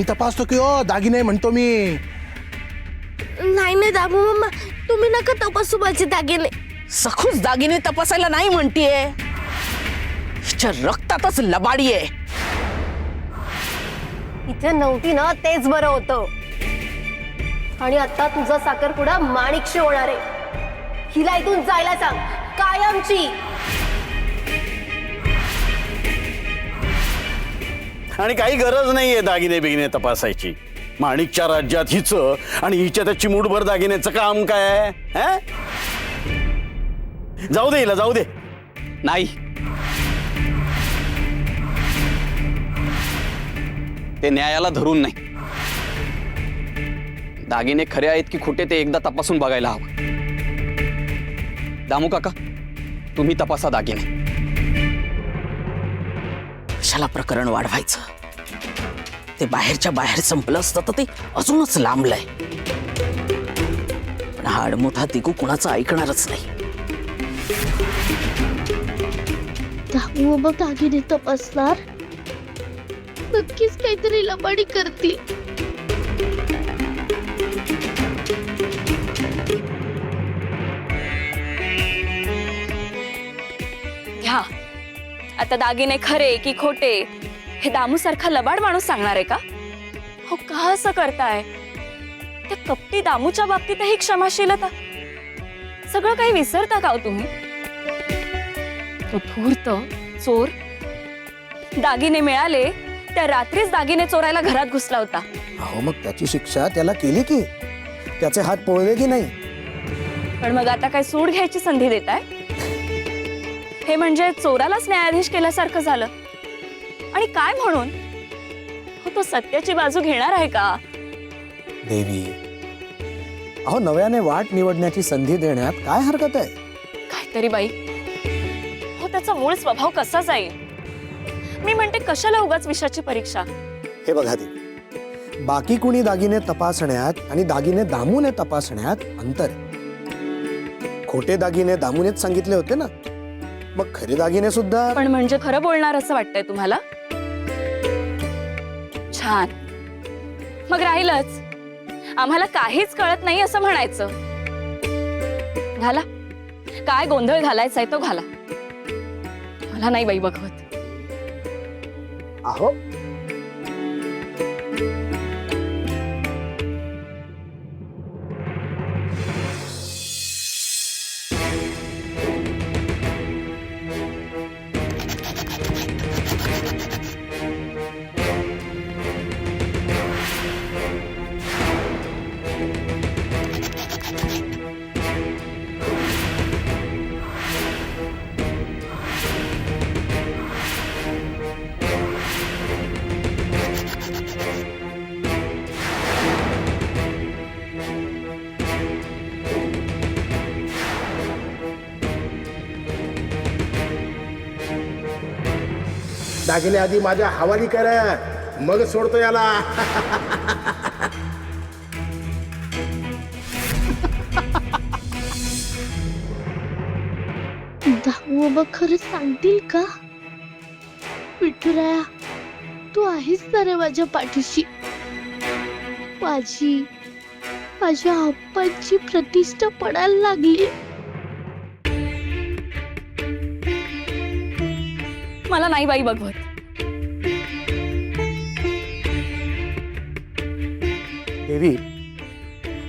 मी तपासतो की हो दागिने म्हणतो मी. नाही नाही दामू मम्मा, तुम्ही नका तपासू माझे दागिने. सखूच दागिने तपासायला नाही म्हणतीये. हिच्या रक्तातच लबाडी आहे. इथे नव्हती ना तेच बरं होतं. आणि आता तुझा साखरपुडा माणिकशी होणार आहे. हिला इथून जायला सांग कायमची. आणि काही गरज नाहीये दागिने बिगिने तपासायची. माणिकच्या राज्यात हिचं आणि हिच्या त्या चिमूटभर दागिन्याचं काम काय आहे? जाऊ दे हिला, जाऊ दे. नाही, ते न्यायाला धरून नाही. दागिने खरे आहेत की खोटे ते एकदा तपासून बघायला हवं. दामू काका, तुम्ही तपासा दागिने. कशाला प्रकरण वाढवायचं? ते बाहेरच्या बाहेर संपलं असतं तर ते अजूनच लांबलंय. पण हा आडमोठा तिकू कुणाचं ऐकणारच नाही. दामू मग दागिने तपासणार. नक्कीच काहीतरी लबाडी करतील. घ्या आता दागिने खरे की खोटे हे दामू सारखा लबाड माणूस सांगणार आहे का? हो का असं करताय? त्या कपटी दामूच्या बाबतीतही क्षमाशीलता. सगळं काही विसरता का हो तुम्ही? तो धूर्त चोर दागिने मिळाले त्या रात्रीच दागिने चोरायला घरात घुसला होता. अहो मग त्याची शिक्षा त्याला केली की, त्याचे हात पोळले की नाही? पण मग आता काय सूड घ्यायची संधी देताय? हे म्हणजे चोरालाच न्यायाधीश केल्यासारखं झालं. आणि काय म्हणून? हो तो सत्याची बाजू घेणार आहे का? देवी, अहो नव्याने वाट निवडण्याची संधी देण्यात काय हरकत आहे? काहीतरी बाई, हो त्याचा मूळ स्वभाव कसा जाईल? मी म्हणते कशाला उगाच विषयाची परीक्षा. हे बघा देवी, बाकी कुणी दागिने तपासण्यात आणि दागिने दामूने तपासण्यात अंतर आहे. खोटे दागिने दामूनेच सांगितले होते ना, मग खरे दागिने सुद्धा. पण म्हणजे खरं बोलणार असं वाटतंय तुम्हाला? छान, मग राहीलच. आम्हाला काहीच कळत नाही असं म्हणायचं. घाला, काय गोंधळ घालायचाय तो घाला. मला नाही बाई बघवत. अहो दागिने आधी माझ्या हवाली करा, मग सोडतो याला. दामू मग खरं सांगतील का? विठुराया, तू आहेस ना रे माझ्या पाठीशी. माझ्या आप्पांची प्रतिष्ठा पडायला लागली. मला नाही बाई बघवत. देवी,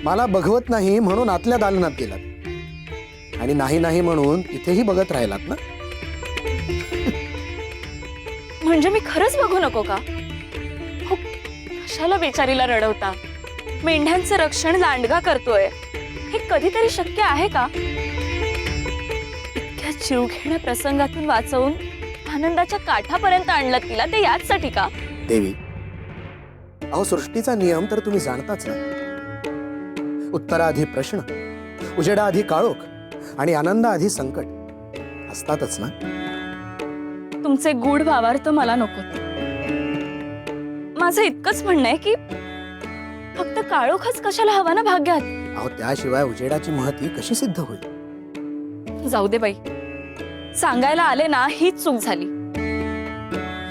मला बघवत नाही म्हणून आतल्या दालनात गेलात आणि नाही नाही म्हणून इथेही बघत राहिलात ना. म्हणजे मी खरंच बघू नको का? हो कशाला बेचारीला रडवता? मेंढ्यांचं रक्षण लांडगा करतोय, हे कधीतरी शक्य आहे का? इतक्या जीवघेण्या प्रसंगातून वाचवून आनंदाच्या काठापर्यंत आणलं तिला, ते याचसाठी का? देवी, अहो सृष्टीचा नियम तर तुम्ही जाणताच ना. उत्तराआधी प्रश्न, उजेडाआधी काळोख आणि आनंदाआधी संकट असतातच ना. तुमचे गूढ भावार्थ मला नकोत. माझं इतकंच म्हणणं आहे की फक्त काळोखच कशाला हवा ना भाग्यात. अहो त्याशिवाय उजेडाची महती कशी सिद्ध होईल? जाऊ दे बाई, सांगायला आले ना हीच चूक झाली.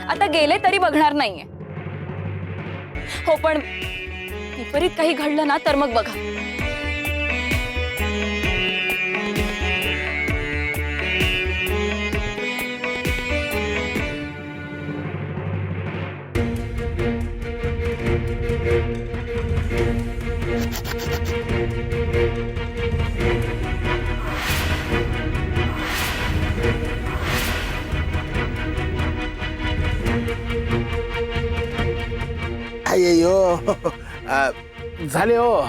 आता गेले तरी बघणार नाहीये. हो पण विपरीत काही घडलं ना तर मग बघा. अय्यो झाले हो,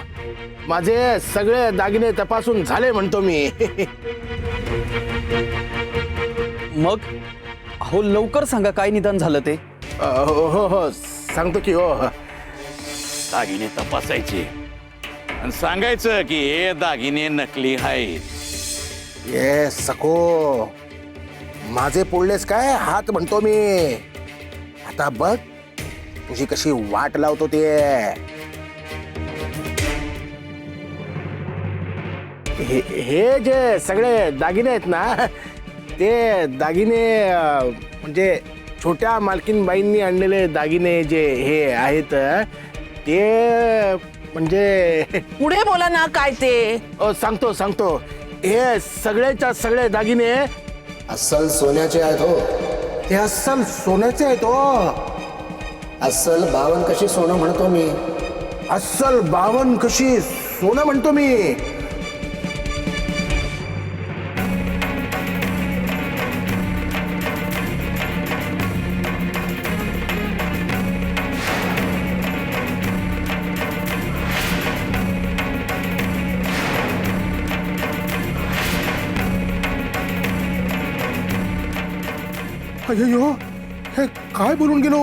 माझे सगळे दागिने तपासून झाले म्हणतो मी. मग अहो लवकर सांगा काय निदान झालं ते. हो हो हो सांगतो की हो. दागिने तपासायचे आणि सांगायचं की हे दागिने नकली आहेत. ये सको, माझे पोळलेस काय हात म्हणतो मी. आता बघ तुझी कशी वाट लावतो ते. हे जे सगळे दागिने आहेत ना, ते दागिने म्हणजे छोट्या मालकीनबाईंनी आणलेले दागिने जे हे आहेत ते म्हणजे पुढे बोला ना काय ते. सांगतो सांगतो. हे सगळेच्या सगळे दागिने अस्सल सोन्याचे आहेत हो. ते अस्सल सोन्याचे आहेत हो. अस्सल 52 कशी सोनं म्हणतो मी. अस्सल 52 कशी सोनं म्हणतो मी. अय्यो, हे काय बोलून गेलो.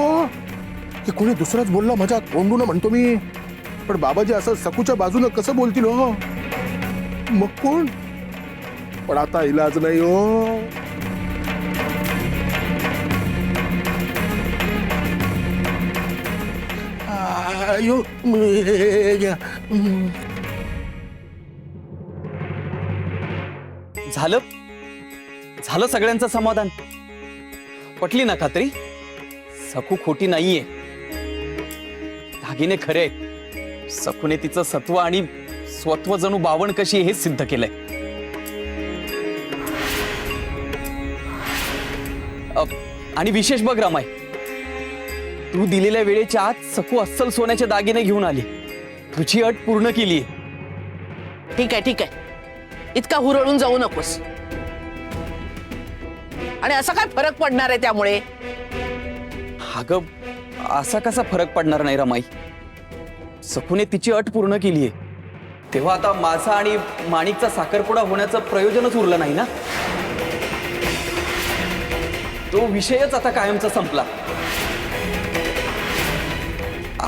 हे कोणी दुसराच बोलला माझ्या तोंडून म्हणतो मी. पण बाबाजी असं सकूच्या बाजूनं कसं बोलतील हो. मग कोण. पण आता इलाज नाही हो. अय्यो, झालं झालं सगळ्यांचं समाधान. पटली ना खात्री. सखू खोटी नाहीये. दागिने खरे आहेत. सखूने तिचं सत्व आणि स्वत्व जणू 52 कशी हे सिद्ध केलंय. आणि विशेष बघ रमाई, तू दिलेल्या वेळेच्या आत सखू अस्सल सोन्याचे दागिने घेऊन आली. तुझी अट पूर्ण केलीये. ठीक आहे ठीक आहे, इतका हुरळून जाऊ नकोस. आणि असा काय फरक पडणार आहे त्यामुळे. अगं असा कसा फरक पडणार नाही रमाई. सखूने तिची अट पूर्ण केलीये. तेव्हा आता माझा आणि माणिकचा साखरपुडा होण्याचं प्रयोजनच उरलं नाही ना. तो विषयच आता कायमचा संपला.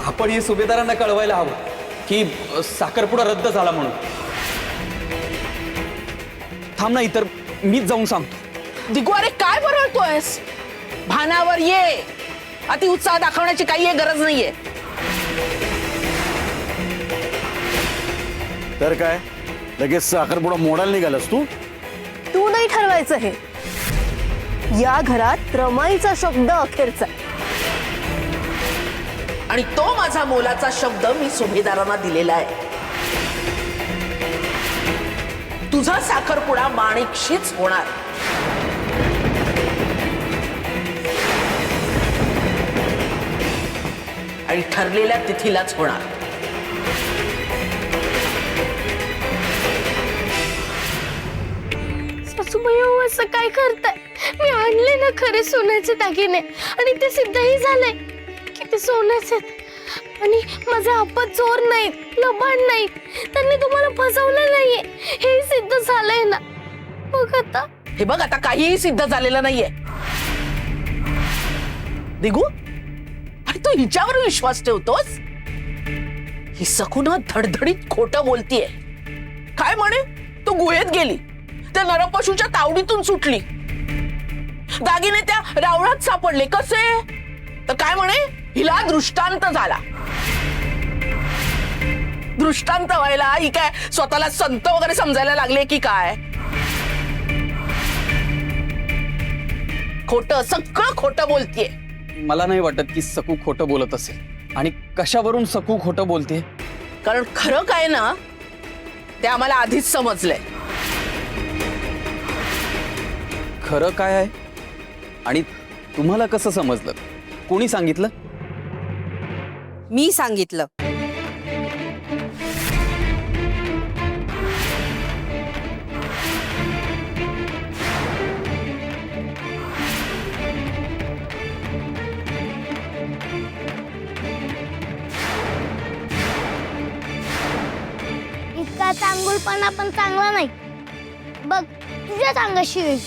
आपण हे सुभेदारांना कळवायला हवं की साखरपुडा रद्द झाला म्हणून. थांब ना, इतर मीच जाऊन सांगतो. दिगू अरे काय बरळतोयस. भानावर ये. अति उत्साह दाखवण्याची काही गरज नाहीये. तर काय लगेच साखरपुडा मोडायला निघालास तू. तू नाही ठरवायचं हे. या घरात रमाईचा शब्द अखेरचा. आणि तो माझा मोलाचा शब्द मी सुभेदारांना दिलेला आहे. तुझा साखरपुडा माणिकशीच होणार. आणि ठरलेल्या तिथीलाच होणार. सासूबाई असं काय करताय. मी आणले ना खरे सोन्याचे दागिने आणि ते सिद्धही झालंय की ते सोन्याचे. आणि माझे आपत चोर नाहीत, लबाड नाहीत. त्यांनी तुम्हाला फसवलं नाहीये हे सिद्ध झालंय ना. बघ आता. हे बघ आता काहीही सिद्ध झालेलं नाहीये. दिगू, आणि तू हिच्यावर विश्वास ठेवतोस. ही सखून धडधडीत खोटं बोलतीये. काय म्हणे तू गुहेत गेली, त्या नरपशूच्या तावडीतून सुटली, दागिने त्या रावळात सापडले. कसे. तर काय म्हणे हिला दृष्टांत झाला. दृष्टांत व्हायला ही काय स्वतःला संत वगैरे समजायला लागले की काय. खोटं, सगळं खोटं बोलतीये. मला नाही वाटत की सकू खोटं बोलत असेल. आणि कशावरून सकू खोटं बोलते? कारण खरं काय ना ते आम्हाला आधीच समजलंय. खरं काय आहे आणि तुम्हाला कसं समजलं? कोणी सांगितलं? मी सांगितलं. इतका चांगुलपणा पण चांगला नाही बघ, तुझ्याच अंगाशी येईल.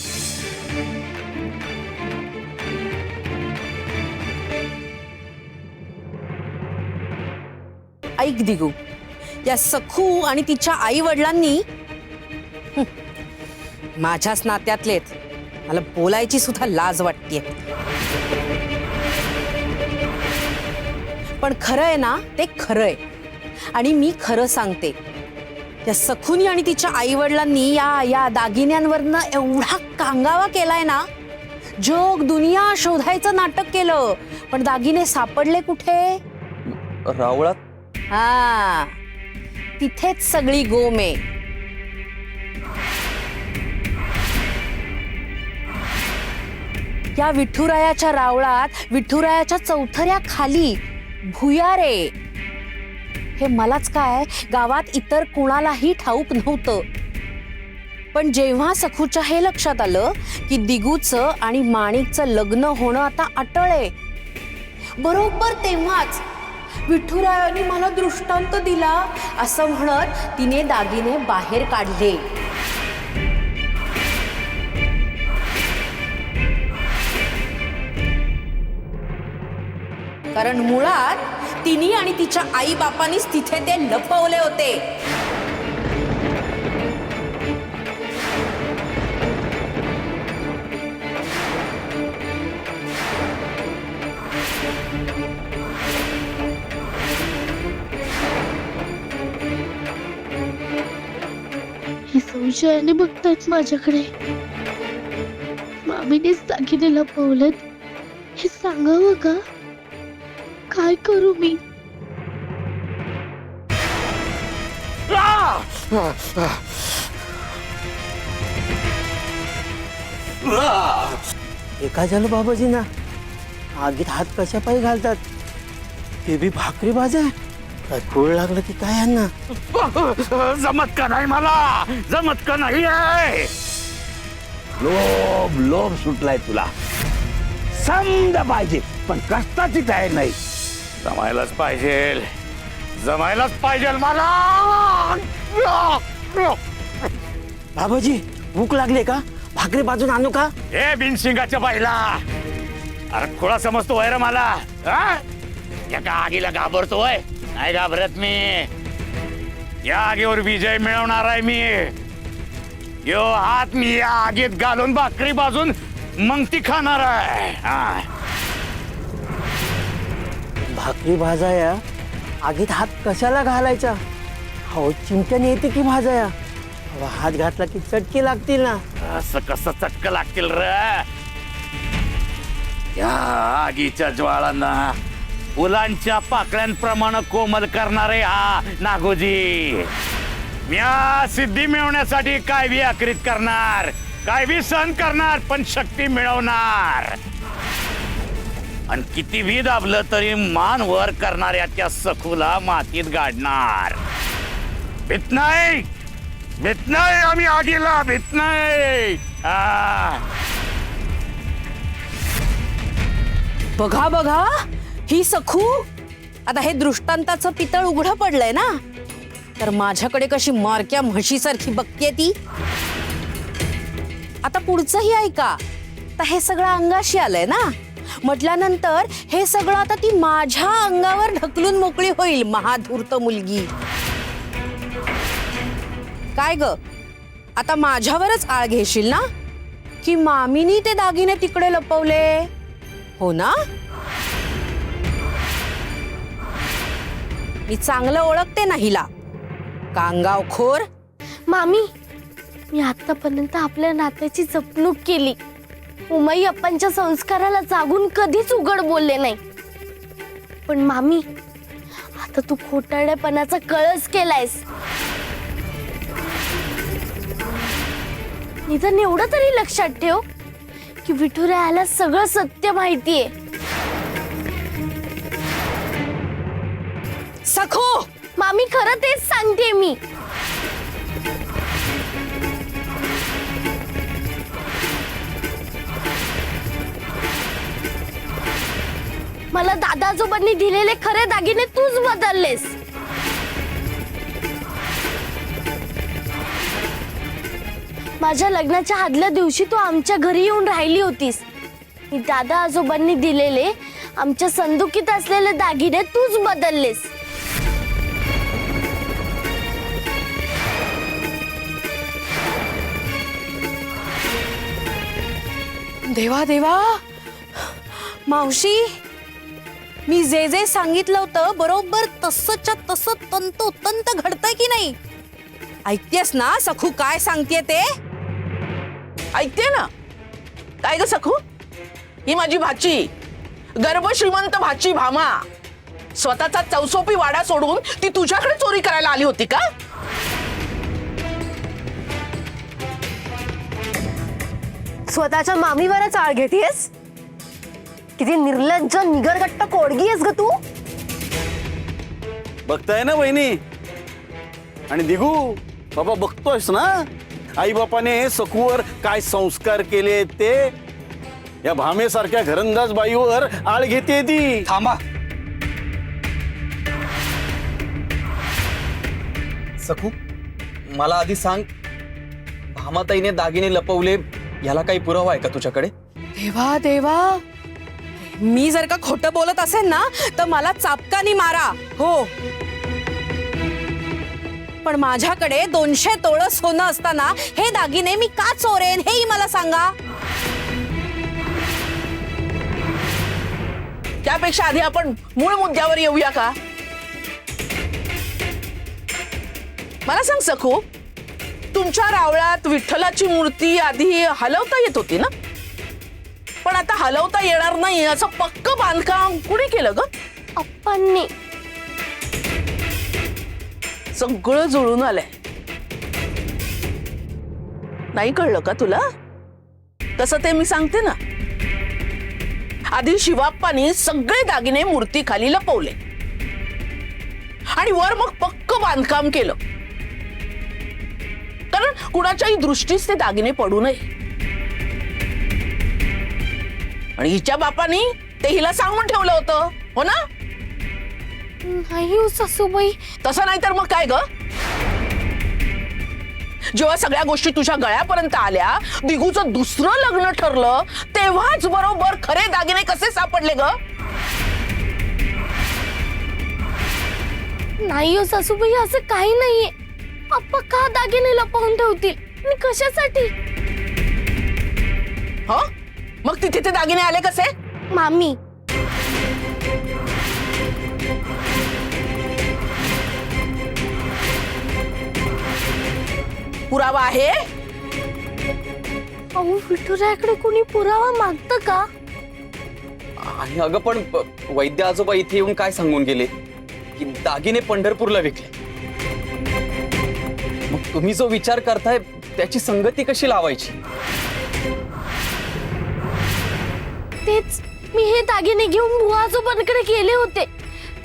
ऐक दिगू, या सखू आणि तिच्या आई वडिलांनी माझ्याच नात्यातलेत. मला बोलायची सुद्धा लाज वाटतेय. पण खरं आहे ना ते खरं आहे आणि मी खरं सांगते. या सखूनी आणि तिच्या आई वडिलांनी या दागिन्यांवरनं एवढा कांगावा केलाय ना. जग दुनिया शोधायचं नाटक केलं पण दागिने सापडले कुठे? रावळात. हा, तिथेच सगळी गोम आहे. या विठुरायाच्या रावळात विठुरायाच्या चौथऱ्या खाली भुयारे. हे मलाच काय गावात इतर कुणालाही ठाऊक नव्हतं. पण जेव्हा सखूच्या हे लक्षात आलं की दिगूचं आणि माणिकचं लग्न होणं आता अटळ आहे, बरोबर तेव्हाच विठुरायाने मला दृष्टांत दिला असं म्हणत तिने दागिने बाहेर काढले. कारण मुळात तिने आणि तिच्या आई बापांनीच तिथे ते लपवले होते. हे संशयाने बघतायत माझ्याकडे. मामीनेच दागिने लपवलेत हे सांगावं का? काय करू मी? एका झालं बाबाजी ना, आगीत हात कशा पायी घालतात. ते बी भाकरी भाज्या. काय खूळ लागलं की काय यांना? जमत का नाही मला, जमत का नाही आहे. लोभ लोभ सुटलाय तुला. समजा पाहिजे पण कष्टाची तयारी नाही. जमायलाच पाहिजे, जमायलाच पाहिजे मला. बाबाजी भूक लागले का? भाकरी बाजून आणू का? हे बिनशिंगाच्या बाईला, अरे खोळा समजतो वैर मला. हा? एका आगीला घाबरतोय, नाही घाबरत मी. या आगीवर विजय मिळवणार आहे मी. यो हात मी या आगीत घालून भाकरी बाजून मग ती खाणार आहे. हा. भाकरी भाजाया आगीत हात कशाला घालायचा? हो चिमट्याने येते की भाजाया. हात घातला की चटके लागतील ना. असं कसं चटक लागतील र. या आगीच्या ज्वाळांना फुलांच्या पाकळ्यांप्रमाणे कोमल करणारे हा नागोजी. म्या सिद्धी मिळवण्यासाठी काय बी आकृत करणार, काय बी सहन करणार, पण शक्ती मिळवणार. आणि किती बी दाबलं तरी मान वर करणाऱ्या त्या सखूला मातीत गाडणार. भीत नाही, भीत नाही आम्ही आगीला, भीत नाही. बघा बघा ही सखू. आता हे दृष्टांताचं पितळ उघडं पडलंय ना, तर माझ्याकडे कशी मारक्या म्हशीसारखी बघतीये ती. आता पुढचंही ऐका. आता हे सगळं अंगाशी आलंय ना, म्हटल्यानंतर हे सगळं आता ती माझ्या अंगावर ढकलून मोकळी होईल. महाधूर्त मुलगी. काय ग, आता माझ्यावरच आळ घेशील ना की मामीनी ते दागिने तिकडे लपवले? हो ना? मी चांगलं ओळखते ना हिला. कांगावखोर. मामी, मी आतापर्यंत आपल्या नात्याची जपणूक केली. उमाई अप्पांच्या संस्काराला जागून कधीच उघड बोलले नाही. पण मामी, आता तू खोटारडेपणाचा कळस केलायस. निदान एवढं तरी लक्षात ठेव की विठुरायाला सगळं सत्य माहितीये. सखू, मामी, खरं तेच सांगते मी. मला दादा आजोबांनी दिलेले खरे दागिने तूच बदललेस. माझ्या लग्नाच्या आदल्या दिवशी तू आमच्या घरी येऊन राहिली होतीस. मी दादा आजोबांनी दिलेले आमच्या संदुकीत असलेले दागिने तूच बदललेस. देवा देवा, मावशी, मी जे जे सांगितलं होतं बरोबर तसंच्या तसं तंतोतंत घडतंय की नाही? ऐकतेस ना सखू काय सांगतेय ते? ऐकते ना. काय ग सखू, ही माझी भाची, गर्भ श्रीमंत भाची भामा, स्वतःचा चौसोपी वाडा सोडून ती तुझ्याकडे चोरी करायला आली होती का? स्वतःच्या मामीवरच आळ घेतीयस? किती निर्लज्ज निगरगट्ट कोडगी आहेस ग तू. बघताय ना बहिणी आणि दिगू बाबा, बघतोयस ना आई बापाने सखूवर काय संस्कार केले ते. या भामेसारख्या घरंदाज बाईवर आळ घेते ती. थांबा. सखू, मला आधी सांग, भामाताईने दागिने लपवले याला काही पुरावा आहे का तुझ्याकडे? देवा देवा, मी जर का खोटं बोलत असेल ना तर मला चापकानी मारा. हो, पण माझ्याकडे 200 तोळं सोनं असताना हे दागिने मी का चोरेन हेही मला सांगा. त्यापेक्षा आधी आपण मूळ मुद्द्यावर येऊया का? मला सांग सखू, तुमच्या रावळात विठ्ठलाची मूर्ती आधी हलवता येत होती ना, पण आता हलवता येणार नाही असं पक्क बांधकाम कुणी केलं ग? अप्पांनी. सगळं जुळून आलंय. नाही कळलं का तुला? तसं ते मी सांगते ना. आधी शिवाप्पानी सगळे दागिने मूर्ती खाली लपवले आणि वर मग पक्क बांधकाम केलं, कारण कुणाच्याही दृष्टीस ते दागिने पडू नये. आणि हिच्या बापानी ते हिला सांगून ठेवलं होतं, हो ना? नाही हो सासूबाई. तसं नाही तर मग काय ग? जेव्हा सगळ्या गोष्टी तुझ्या गळ्यापर्यंत आल्या, दिगूचं दुसरं लग्न ठरलं, तेव्हाच बरोबर खरे दागिने कसे सापडले ग? नाही हो सासूबाई, असं काही नाहीये. अप्पा का दागिने लपवून ठेवतील आणि कशासाठी? हो, मग तिथे ते दागिने आले कसे? मामी, पुरावा आहे? अहो, विठुरायाकडे कोणी पुरावा मागतं का? आणि अगं पण वैद्य आजोबा इथे येऊन काय सांगून गेले की दागिने पंढरपूरला विकले. मग तुम्ही जो विचार करताय त्याची संगती कशी लावायची? तेच, मी हे दागिने घेऊन बुवा आजोबांकडे गेले होते,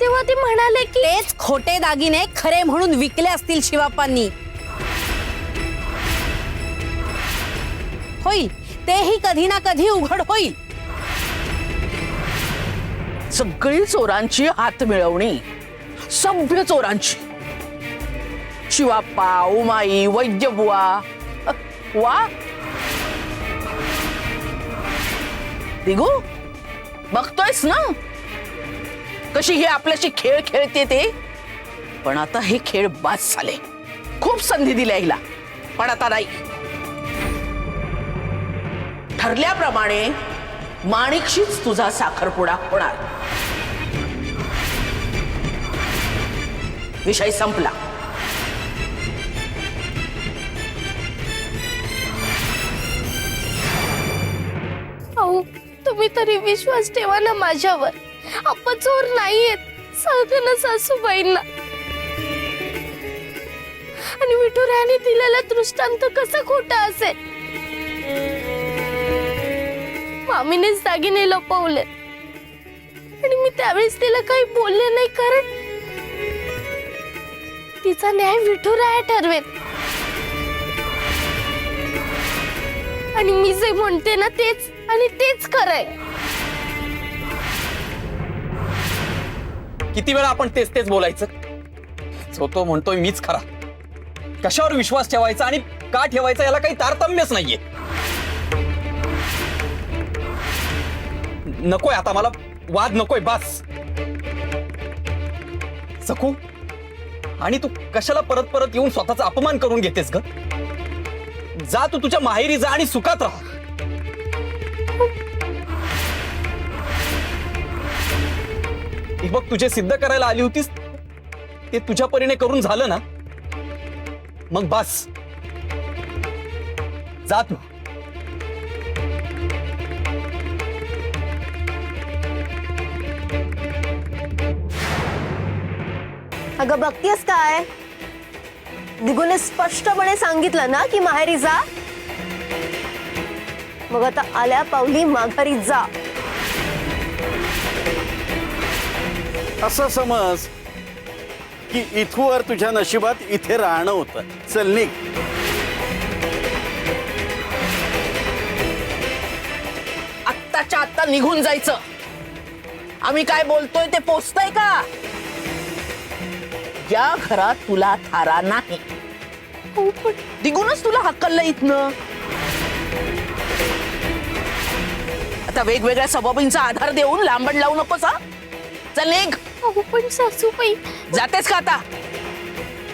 तेव्हा ते म्हणाले की तेच खोटे दागिने खरे म्हणून विकले असतील शिवाप्पांनी. होईल, तेही कधी ना कधी उघड होईल. सगळी चोरांची हात मिळवणी, सभ्य चोरांची. शिवाप्पा, उमाई, वैद्यबुवा, वा. दिगू, बघतोयस ना कशी ही आपल्याशी खेळ खेळते ते? पण आता हे खेळ बास झाले. खूप संधी दिल्या हिला, पण आता नाही. ठरल्याप्रमाणे माणिकशीच तुझा साखरपुडा होणार. विषय संपला. अहो, तुम्ही तरी विश्वास ठेवा ना माझ्यावर. आप्पा चोर नाहीयेत. सांगते ना सासूबाईंना. आणि विठुरायाने दिलेला दृष्टांत कसा खोटा असेल? मामीनेच दागिने लपवले आणि मी त्यावेळेस तिला काही बोलले नाही, कारण तिचा न्याय विठुराया ठरवेल. आणि मी जे म्हणते ना तेच आणि तेच खरंय. किती वेळा आपण तेच तेच बोलायचं? जो तो म्हणतोय मीच खरा. कशावर विश्वास ठेवायचा आणि का ठेवायचा याला काही तारतम्यच नाहीये. नकोय आता मला वाद, नकोय, बस. सखू, आणि तू कशाला परत परत येऊन स्वतःचा अपमान करून घेतेस ग? जा तू तुझ्या माहेरी जा आणि सुखात राहा. हे बघ, तुझे सिद्ध करायला आली होतीस ते तुझ्या परीने करून झालं ना, मग बस. जा तू. अगं बघतीयस काय? दिगूने स्पष्टपणे सांगितलं ना की माहेरी जा. मग आता आल्या पावली माघारी जा. असं समज की इथवर तुझ्या नशिबात इथे राहणं होतं. चल निघ. आत्ताच्या आत्ता निघून जायचं. आम्ही काय बोलतोय ते पोचतंय का? या घरात तुला थारा नाही. दिगूनच तुला हक्कललं इथनं. आता वेगवेगळ्या सबबींचा आधार देऊन लांबण लावू नकोस हा. चल निघ. अहो पण सासूबाई. जातेस का आता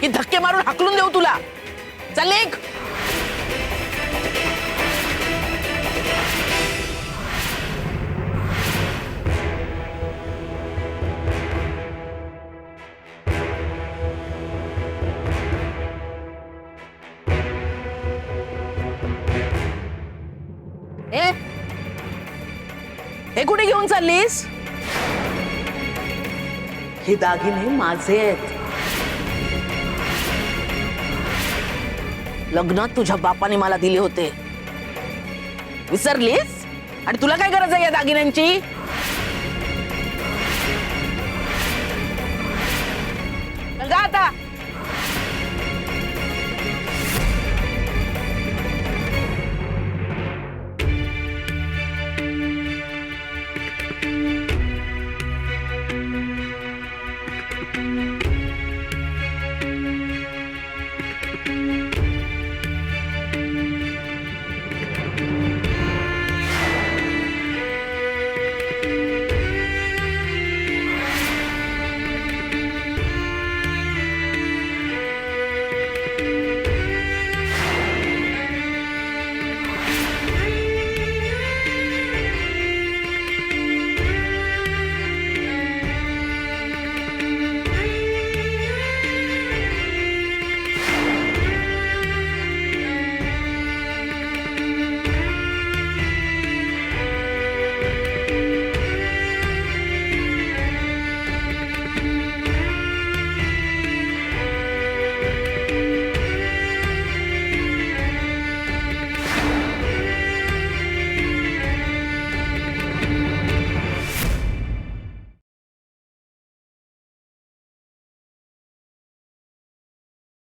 की धक्के मारून हाकलून देऊ तुला? चल निघ. हे कुठे घेऊन चाललीस? हे दागिने माझे आहेत. लग्नात तुझ्या बापाने मला दिले होते. विसरलीस? आणि तुला काय गरज आहे या दागिन्यांची?